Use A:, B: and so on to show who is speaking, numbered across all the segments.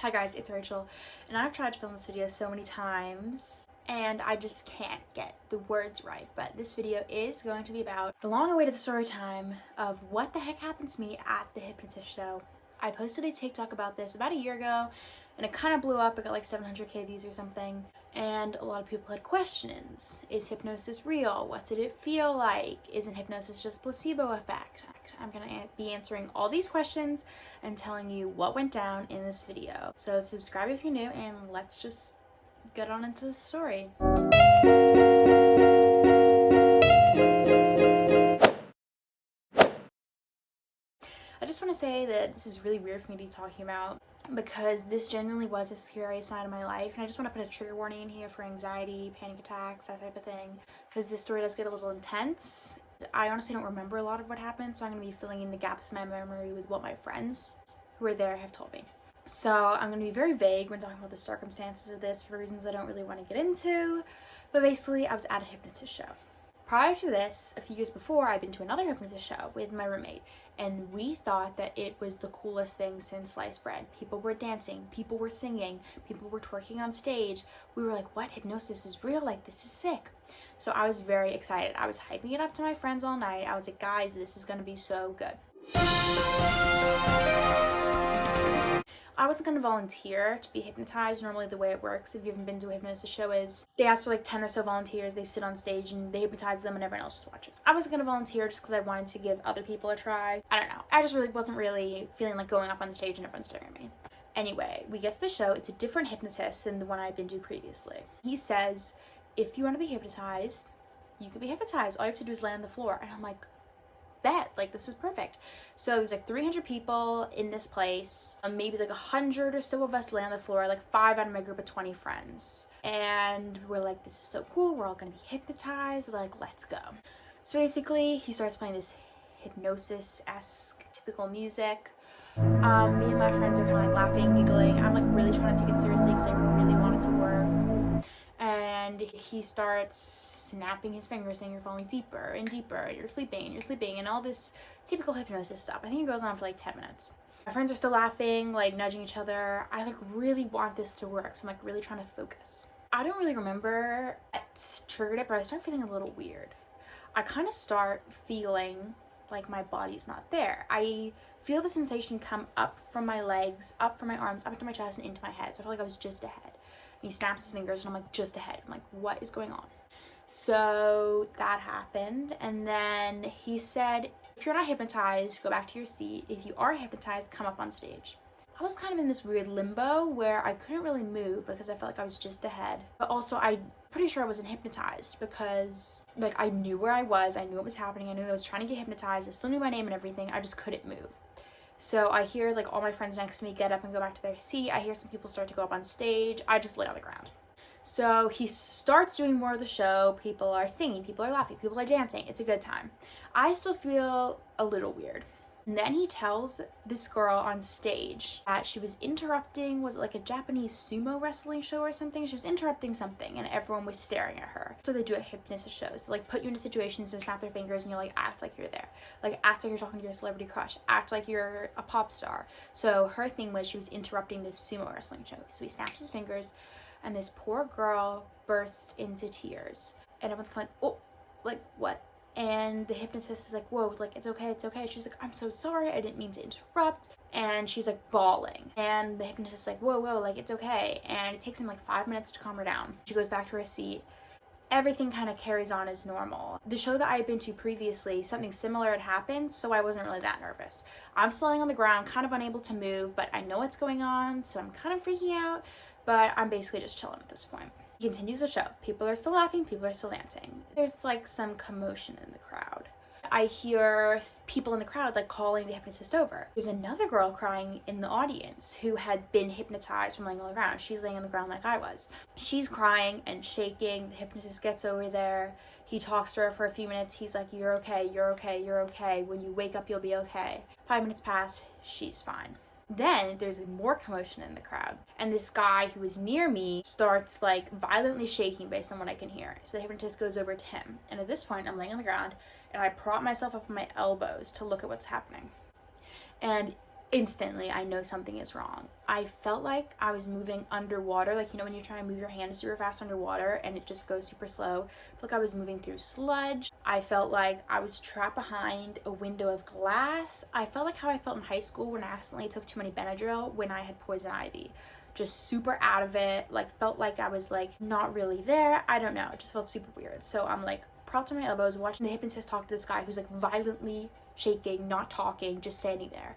A: Hi guys, it's Rachel, and I've tried to film this video so many times and I just can't get the words right, but this video is going to be about the long-awaited story time of what the heck happened to me at the hypnotist show. I posted a TikTok about this about a year ago and it kind of blew up. It got like 700k views or something, and a lot of people had questions. Is hypnosis real? What did it feel like? Isn't hypnosis just placebo effect? I'm gonna be answering all these questions and telling you what went down in this video. So subscribe if you're new and let's just get on into the story. I just want to say that this is really weird for me to be talking about because this genuinely was a scary side of my life, and I just want to put a trigger warning in here for anxiety, panic attacks, that type of thing, because this story does get a little intense. I honestly don't remember a lot of what happened, so I'm going to be filling in the gaps in my memory with what my friends who were there have told me. So I'm going to be very vague when talking about the circumstances of this for reasons I don't really want to get into, but basically I was at a hypnotist show. Prior to this, a few years before, I'd been to another hypnotist show with my roommate, and we thought that it was the coolest thing since sliced bread. People were dancing, people were singing, people were twerking on stage. We were like, what? Hypnosis is real? Like, this is sick. So I was very excited. I was hyping it up to my friends all night. I was like, guys, this is gonna be so good. I wasn't going to volunteer to be hypnotized. Normally the way it works, if you haven't been to a hypnosis show, is they ask for like 10 or so volunteers, they sit on stage and they hypnotize them and everyone else just watches. I wasn't going to volunteer just because I wanted to give other people a try. I don't know. I just wasn't really feeling like going up on the stage and everyone staring at me. Anyway, we get to the show. It's a different hypnotist than the one I'd been to previously. He says, if you want to be hypnotized, you can be hypnotized. All you have to do is lay on the floor. And I'm like, bet, like, this is perfect. So there's like 300 people in this place, maybe like 100 or so of us lay on the floor, like 5 out of my group of 20 friends, and we're like, this is so cool, we're all gonna be hypnotized, like, let's go. So basically he starts playing this hypnosis-esque typical music. Me and my friends are kind of like laughing, giggling. I'm like really trying to take it seriously because I really want it to work. And he starts snapping his fingers saying you're falling deeper and deeper, you're sleeping, and all this typical hypnosis stuff. I think it goes on for like 10 minutes. My friends are still laughing, like nudging each other. I like really want this to work, so I'm like really trying to focus. I don't really remember what triggered it, but I start feeling a little weird. I kind of start feeling like my body's not there. I feel the sensation come up from my legs, up from my arms, up into my chest, and into my head. So I feel like I was just ahead. He snaps his fingers and I'm like, just ahead. I'm like, what is going on? So that happened, and then he said, if you're not hypnotized, go back to your seat. If you are hypnotized, come up on stage. I was kind of in this weird limbo where I couldn't really move because I felt like I was just ahead, but also I'm pretty sure I wasn't hypnotized because like I knew where I was, I knew what was happening, I knew I was trying to get hypnotized, I still knew my name and everything, I just couldn't move. So I hear like all my friends next to me get up and go back to their seat. I hear some people start to go up on stage. I just lay on the ground. So he starts doing more of the show. People are singing, people are laughing, people are dancing. It's a good time. I still feel a little weird. And then he tells this girl on stage that she was interrupting, was it like a Japanese sumo wrestling show or something? She was interrupting something and everyone was staring at her. So they do at hypnosis shows. They like put you into situations and snap their fingers and you're like, act like you're there. Like act like you're talking to your celebrity crush. Act like you're a pop star. So her thing was she was interrupting this sumo wrestling show. So he snaps his fingers and this poor girl bursts into tears. And everyone's kind of like, oh, like what? And the hypnotist is like, whoa, like, it's okay, it's okay. She's like, I'm so sorry, I didn't mean to interrupt. And she's like bawling. And the hypnotist is like, whoa, like, it's okay. And it takes him like 5 minutes to calm her down. She goes back to her seat. Everything kind of carries on as normal. The show that I had been to previously, something similar had happened, so I wasn't really that nervous. I'm still laying on the ground, kind of unable to move, but I know what's going on, so I'm kind of freaking out, but I'm basically just chilling at this point. He continues the show. People are still laughing, people are still dancing. There's like some commotion in the crowd. I hear people in the crowd like calling the hypnotist over. There's another girl crying in the audience who had been hypnotized from laying on the ground. She's laying on the ground like I was. She's crying and shaking. The hypnotist gets over there. He talks to her for a few minutes. He's like, you're okay, you're okay, you're okay. When you wake up, you'll be okay. 5 minutes pass, she's fine. Then there's more commotion in the crowd, and this guy who was near me starts like violently shaking based on what I can hear. So the hypnotist goes over to him, and at this point I'm laying on the ground and I prop myself up on my elbows to look at what's happening. And instantly I know something is wrong. I felt like I was moving underwater, like, you know, when you try and move your hand super fast underwater and it just goes super slow. I felt like I was moving through sludge. I felt like I was trapped behind a window of glass. I felt like how I felt in high school when I accidentally took too many Benadryl when I had poison ivy. Just super out of it, like felt like I was like not really there. I don't know, it just felt super weird. So I'm like propped on my elbows watching the hypnotist talk to this guy who's like violently shaking, not talking, just standing there.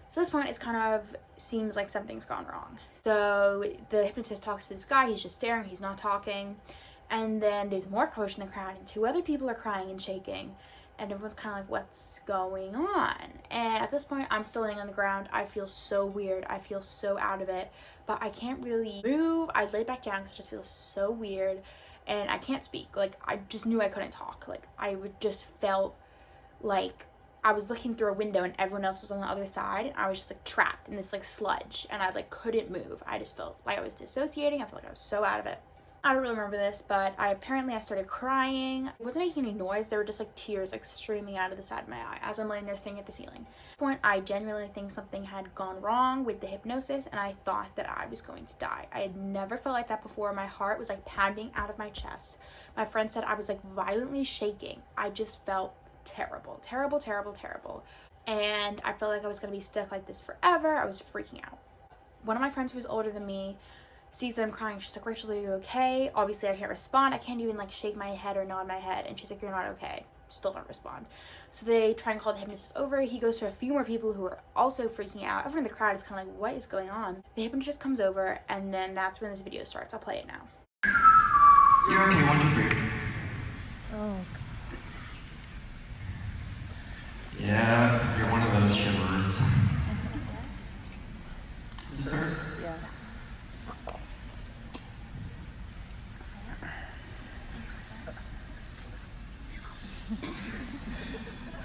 A: So at this point, it kind of seems like something's gone wrong. So the hypnotist talks to this guy, he's just staring, he's not talking. And then there's more commotion in the crowd and 2 other people are crying and shaking. And everyone's kind of like, what's going on? And at this point, I'm still laying on the ground. I feel so weird. I feel so out of it. But I can't really move. I lay back down because I just feel so weird. And I can't speak. Like, I just knew I couldn't talk. Like, I would just felt like I was looking through a window and everyone else was on the other side, and I was just like trapped in this like sludge, and I like couldn't move. I just felt like I was dissociating. I felt like I was so out of it. I don't really remember this, but I started crying. I wasn't making any noise. There were just like tears like streaming out of the side of my eye as I'm laying there staring at the ceiling. At this point, I genuinely think something had gone wrong with the hypnosis, and I thought that I was going to die. I had never felt like that before. My heart was like pounding out of my chest. My friend said I was like violently shaking. I just felt terrible, terrible, terrible, terrible. And I felt like I was going to be stuck like this forever. I was freaking out. One of my friends who was older than me sees them crying. She's like, Rachel, are you okay? Obviously, I can't respond. I can't even like shake my head or nod my head. And she's like, you're not okay. Still don't respond. So they try and call the hypnotist over. He goes to a few more people who are also freaking out. Everyone in the crowd is kind of like, what is going on? The hypnotist comes over, and then that's when this video starts. I'll play it now.
B: You're okay, 1, 2, 3.
C: Oh,
B: Yeah, you're one of those shivers. Is this hers?
C: yeah.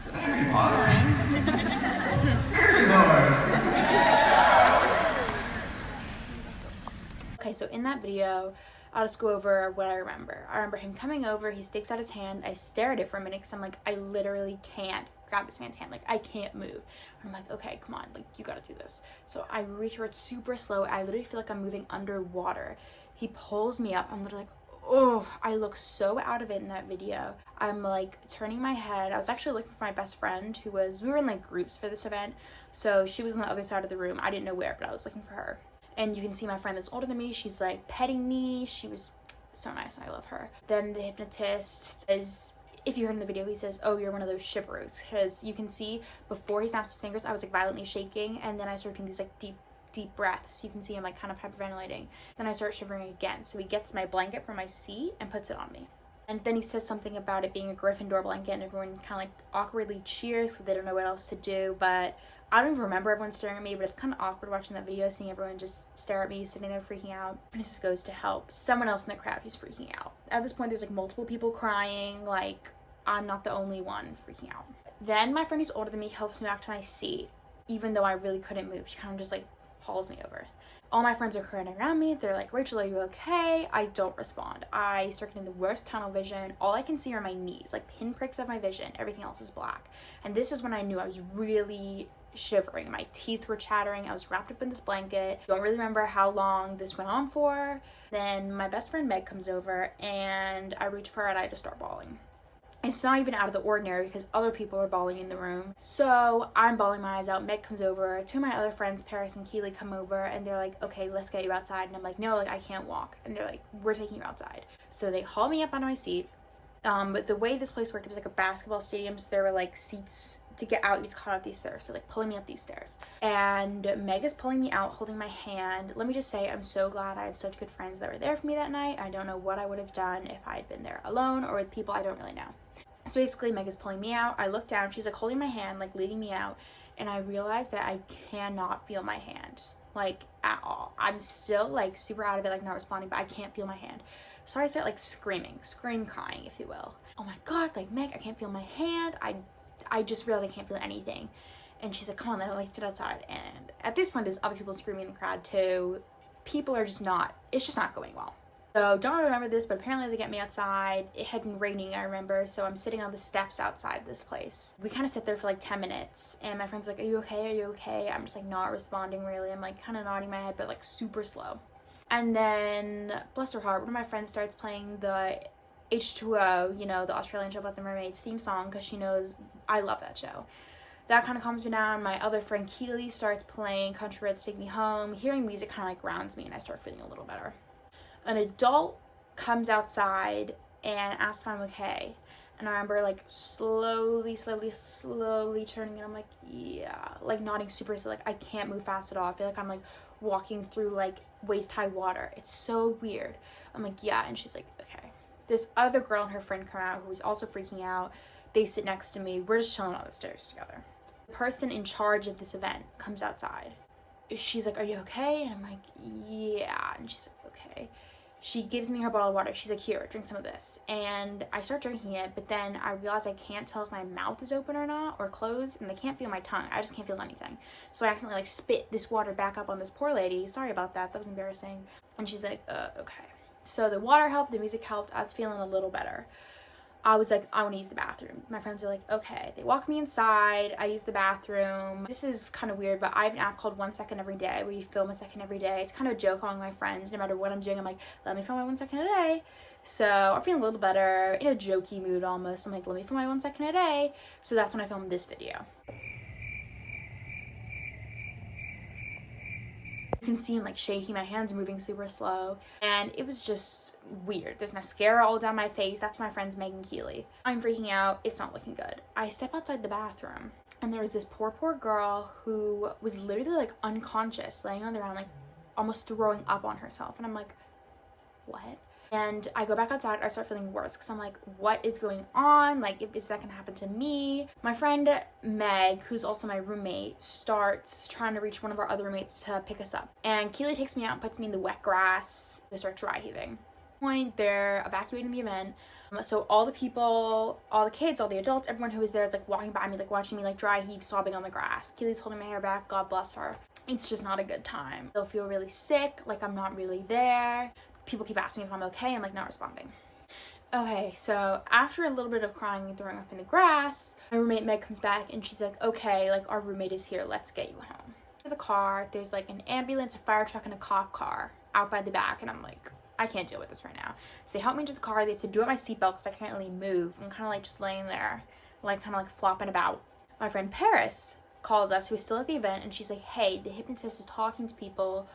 B: Is that Harry Potter? Gryffindor!
A: Okay, so in that video, I'll just go over what I remember. I remember him coming over, he stakes out his hand, I stare at it for a minute because I'm like, I literally can't grab this man's hand, like I can't move. And I'm like, okay, come on, like you gotta do this. So I reach for it super slow. I literally feel like I'm moving underwater. He pulls me up. I'm literally like, oh, I look so out of it in that video. I'm like turning my head. I was actually looking for my best friend we were in like groups for this event. So she was on the other side of the room. I didn't know where, but I was looking for her. And you can see my friend that's older than me. She's like petting me. She was so nice and I love her. Then the hypnotist says, if you heard in the video, he says, oh, you're one of those shivers. Because you can see before he snaps his fingers, I was like violently shaking. And then I started doing these like deep breaths. You can see I'm like kind of hyperventilating. Then I start shivering again. So he gets my blanket from my seat and puts it on me. And then he says something about it being a Gryffindor blanket, and everyone kind of like awkwardly cheers because they don't know what else to do. But I don't even remember everyone staring at me, but it's kind of awkward watching that video, seeing everyone just stare at me, sitting there freaking out. And it just goes to help someone else in the crowd who's freaking out. At this point, there's like multiple people crying, like I'm not the only one freaking out. Then my friend who's older than me helps me back to my seat, even though I really couldn't move. She kind of just like hauls me over. All my friends are crying around me. They're like, Rachel, are you okay? I don't respond. I start getting the worst tunnel vision. All I can see are my knees, like pinpricks of my vision. Everything else is black. And this is when I knew I was really shivering. My teeth were chattering. I was wrapped up in this blanket. Don't really remember how long this went on for. Then my best friend Meg comes over and I reach for her and I just start bawling. It's not even out of the ordinary because other people are bawling in the room. So I'm bawling my eyes out. Meg comes over. 2 of my other friends, Paris and Keely, come over and they're like, okay, let's get you outside. And I'm like, no, like I can't walk. And they're like, we're taking you outside. So they haul me up onto my seat. But the way this place worked, it was like a basketball stadium. So there were like seats to get out. You just climb up these stairs. So like pulling me up these stairs. And Meg is pulling me out, holding my hand. Let me just say, I'm so glad I have such good friends that were there for me that night. I don't know what I would have done if I had been there alone or with people I don't really know. So basically, Meg is pulling me out. I look down. She's like holding my hand, like leading me out. And I realize that I cannot feel my hand, like at all. I'm still like super out of it, like not responding, but I can't feel my hand. So I start like screaming, crying, if you will. Oh my God, like Meg, I can't feel my hand. I just realized I can't feel anything. And she's like, come on, let's sit outside. And at this point, there's other people screaming in the crowd too. People are just not, it's just not going well. So don't remember this, but apparently they get me outside. It had been raining, I remember, so I'm sitting on the steps outside this place. We kind of sit there for like 10 minutes, and my friend's like, are you okay? Are you okay? I'm just like not responding really. I'm like kind of nodding my head, but like super slow. And then, bless her heart, one of my friends starts playing the H2O, you know, the Australian show about the mermaids theme song, because she knows I love that show. That kind of calms me down. My other friend Keely starts playing Country Roads Take Me Home. Hearing music kind of like grounds me, and I start feeling a little better. An adult comes outside and asks if I'm okay. And I remember like slowly turning, and I'm like, yeah, like nodding super slow. Like I can't move fast at all. I feel like I'm like walking through like waist high water. It's so weird. I'm like, yeah. And she's like, okay. This other girl and her friend come out who was also freaking out. They sit next to me. We're just chilling on the stairs together. The person in charge of this event comes outside. She's like, are you okay? And I'm like, yeah. And she's like, okay. She gives me her bottle of water. She's like, here, drink some of this. And I start drinking it, but then I realize I can't tell if my mouth is open or not, or closed, and I can't feel my tongue. I just can't feel anything. So I accidentally like spit this water back up on this poor lady. Sorry about that. That was embarrassing. And she's like, okay. So the water helped, the music helped. I was feeling a little better. I was like, I want to use the bathroom. My friends are like, okay. They walk me inside. I use the bathroom. This is kind of weird, but I have an app called 1 Second Every Day where you film a second every day. It's kind of a joke among my friends. No matter what I'm doing, I'm like, let me film my 1 second a day. So I'm feeling a little better, in a jokey mood almost. I'm like, let me film my 1 second a day. So that's when I filmed this video. You can see him like shaking, my hands moving super slow, and it was just weird. There's mascara all down my face. That's my friend's Megan Keeley. I'm freaking out. It's not looking good. I step outside the bathroom, and there was this poor girl who was literally like unconscious, laying on the ground, like almost throwing up on herself. And I'm like, what? And I go back outside. I start feeling worse because I'm like, what is going on? Like, is that gonna happen to me? My friend Meg, who's also my roommate, starts trying to reach one of our other roommates to pick us up. And Keely takes me out and puts me in the wet grass to start dry heaving. Point, they're evacuating the event. So all the people, all the kids, all the adults, everyone who was there is like walking by me, like watching me like dry heave, sobbing on the grass. Keely's holding my hair back. God bless her. It's just not a good time. I feel really sick, like I'm not really there. People keep asking me if I'm okay. I'm like not responding. Okay, so after a little bit of crying and throwing up in the grass, my roommate Meg comes back and she's like, okay, like our roommate is here. Let's get you home. In the car, there's like an ambulance, a fire truck, and a cop car out by the back. And I'm like, I can't deal with this right now. So they help me into the car. They have to do up my seatbelt because I can't really move. I'm kind of like just laying there, like kind of like flopping about. My friend Paris calls us, who is still at the event, and she's like, hey, the hypnotist is talking to people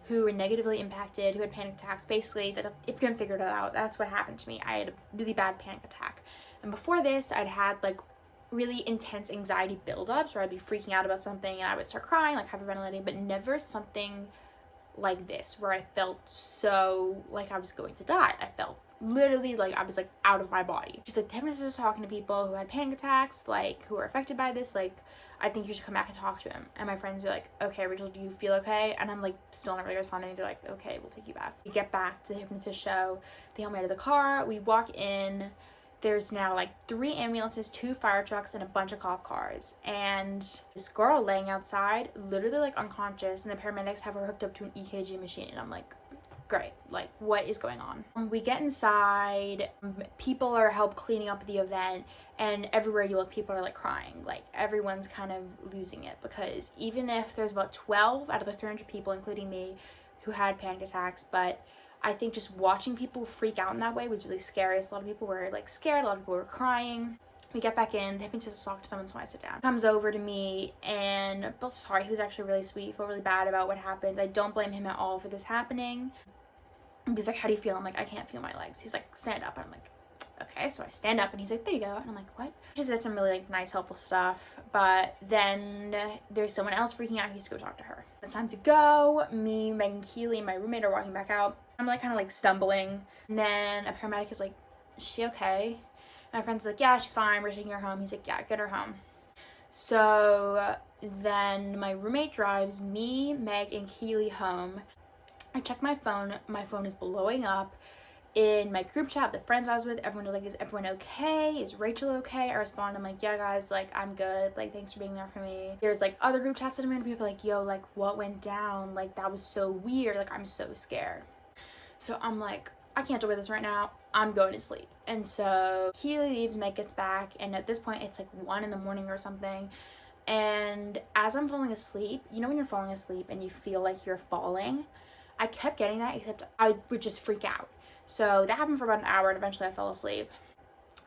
A: who were negatively impacted, who had panic attacks. Basically, that if you haven't figured it out, that's what happened to me. I had a really bad panic attack. And before this, I'd had like really intense anxiety buildups where I'd be freaking out about something and I would start crying, like hyperventilating, but never something like this where I felt so like I was going to die. I felt literally like I was like out of my body. She's like, the hypnotist is talking to people who had panic attacks, like who are affected by this, like I think you should come back and talk to him. And my friends are like, okay, Rachel, do you feel okay? And I'm like still not really responding. They're like, okay, we'll take you back. We get back to the hypnotist show. They help me out of the car. We walk in. There's now like 3 ambulances, 2 fire trucks, and a bunch of cop cars. And this girl laying outside, literally like unconscious, and the paramedics have her hooked up to an EKG machine. And I'm like, great, like what is going on? We get inside, people are help cleaning up the event, and everywhere you look, people are like crying. Like everyone's kind of losing it, because even if there's about 12 out of the 300 people, including me, who had panic attacks, but I think just watching people freak out in that way was really scary. So a lot of people were like scared, a lot of people were crying. We get back in, the hypnotist talks to someone, so I sit down. He comes over to me, and sorry, he was actually really sweet. He felt really bad about what happened. I don't blame him at all for this happening. He's like, how do you feel? I'm like, I can't feel my legs. He's like, stand up. And I'm like, okay. So I stand up, and he's like, there you go. And I'm like, what? He said some really like nice, helpful stuff. But then there's someone else freaking out. He has to go talk to her. It's time to go. Me, Megan Keeley, and my roommate are walking back out. I'm like kind of like stumbling. And then a paramedic is like, is she okay? My friend's like, yeah, she's fine. We're taking her home. He's like, yeah, get her home. So then my roommate drives me, Meg, and Keeley home. I check my phone. My phone is blowing up. In my group chat, the friends I was with, everyone was like, is everyone okay? Is Rachel okay? I respond, I'm like, yeah guys, like I'm good, like thanks for being there for me. There's like other group chats that I'm in, people like, yo, like what went down? Like that was so weird, like I'm so scared. So I'm like, I can't deal with this right now. I'm going to sleep. And so he leaves, Meg gets back, and at this point it's like 1 in the morning or something. And as I'm falling asleep, you know when you're falling asleep and you feel like you're falling? I kept getting that, except I would just freak out. So that happened for about an hour, and eventually I fell asleep.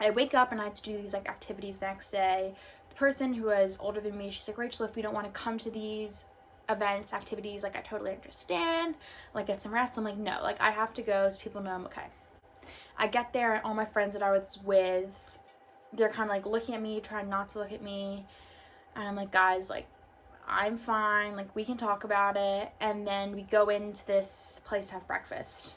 A: I wake up and I had to do these like activities the next day. The person who was older than me, she's like, Rachel, if we don't want to come to these events, activities, like I totally understand, like get some rest. I'm like, no, like I have to go so people know I'm okay. I get there and all my friends that I was with, they're kind of like looking at me, trying not to look at me. And I'm like, guys, like I'm fine, like we can talk about it. And then we go into this place to have breakfast.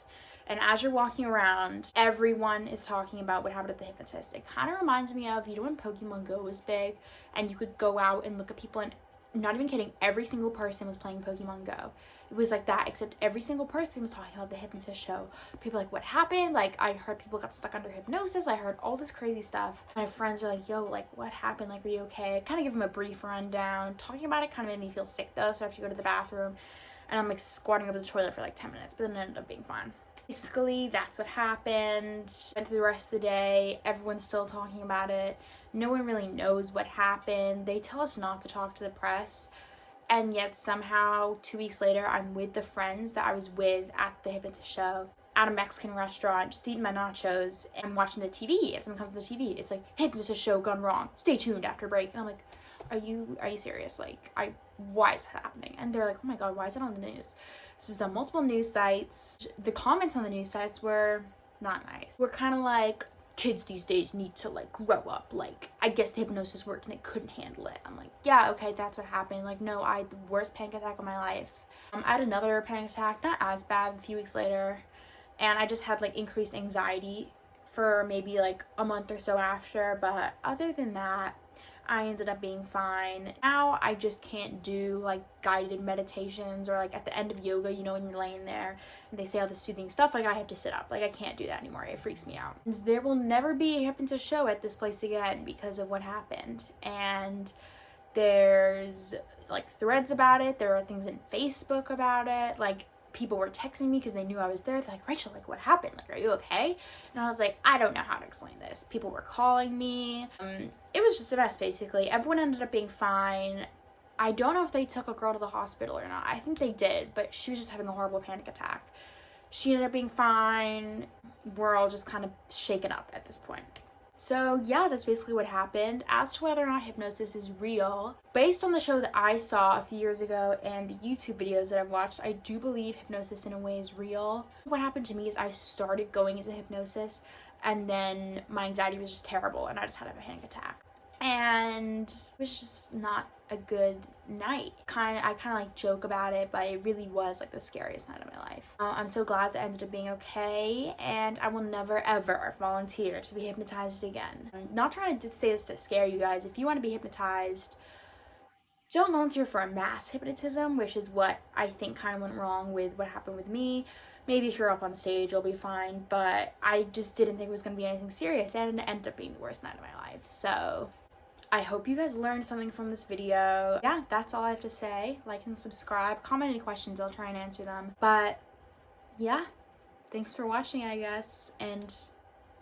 A: And as you're walking around, everyone is talking about what happened at the hypnotist. It kind of reminds me of, you know, when Pokemon Go was big and you could go out and look at people, and not even kidding, every single person was playing Pokemon Go. It was like that, except every single person was talking about the hypnotist show. People like, what happened? Like, I heard people got stuck under hypnosis. I heard all this crazy stuff. My friends are like, yo, like, what happened? Like, are you okay? I kind of give them a brief rundown. Talking about it kind of made me feel sick, though, so I have to go to the bathroom. And I'm, like, squatting over the toilet for, like, 10 minutes, but then it ended up being fine. Basically, that's what happened. Went through the rest of the day. Everyone's still talking about it. No one really knows what happened. They tell us not to talk to the press. And yet somehow 2 weeks later, I'm with the friends that I was with at the hypnotist show at a Mexican restaurant, just eating my nachos and watching the TV. And someone comes to the TV. It's like, hypnotist show gone wrong. Stay tuned after break. And I'm like, are you serious? Like, why is that happening? And they're like, oh my God, why is it on the news? This was on multiple news sites. The comments on the news sites were not nice. We're kind of like, kids these days need to like grow up. Like, I guess the hypnosis worked and they couldn't handle it. I'm like, yeah, okay, that's what happened. Like, no, I had the worst panic attack of my life. I had another panic attack, not as bad, a few weeks later. And I just had like increased anxiety for maybe like a month or so after. But other than that, I ended up being fine. Now I just can't do like guided meditations or like at the end of yoga, you know, when you're laying there and they say all the soothing stuff, like I have to sit up. Like I can't do that anymore. It freaks me out. There will never be a hypnotist show at this place again because of what happened. And there's like threads about it. There are things in Facebook about it. Like people were texting me because they knew I was there. They're like, Rachel, like what happened? Like, are you okay? And I was like, I don't know how to explain this. People were calling me. It was just a mess, basically. Everyone ended up being fine. I don't know if they took a girl to the hospital or not. I think they did, but she was just having a horrible panic attack. She ended up being fine. We're all just kind of shaken up at this point. So yeah, that's basically what happened. As to whether or not hypnosis is real, based on the show that I saw a few years ago and the YouTube videos that I've watched, I do believe hypnosis in a way is real. What happened to me is I started going into hypnosis and then my anxiety was just terrible and I just had a panic attack. And it was just not a good night. I kind of like joke about it, but it really was like the scariest night of my life. I'm so glad that ended up being okay, and I will never ever volunteer to be hypnotized again. I'm not trying to just say this to scare you guys. If you want to be hypnotized, don't volunteer for a mass hypnotism, which is what I think kind of went wrong with what happened with me. Maybe if you're up on stage, you'll be fine, but I just didn't think it was going to be anything serious, and it ended up being the worst night of my life. So I hope you guys learned something from this video. Yeah, that's all I have to say. Like and subscribe. Comment any questions, I'll try and answer them. But yeah, thanks for watching, I guess. And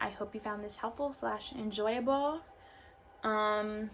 A: I hope you found this helpful / enjoyable. Bye.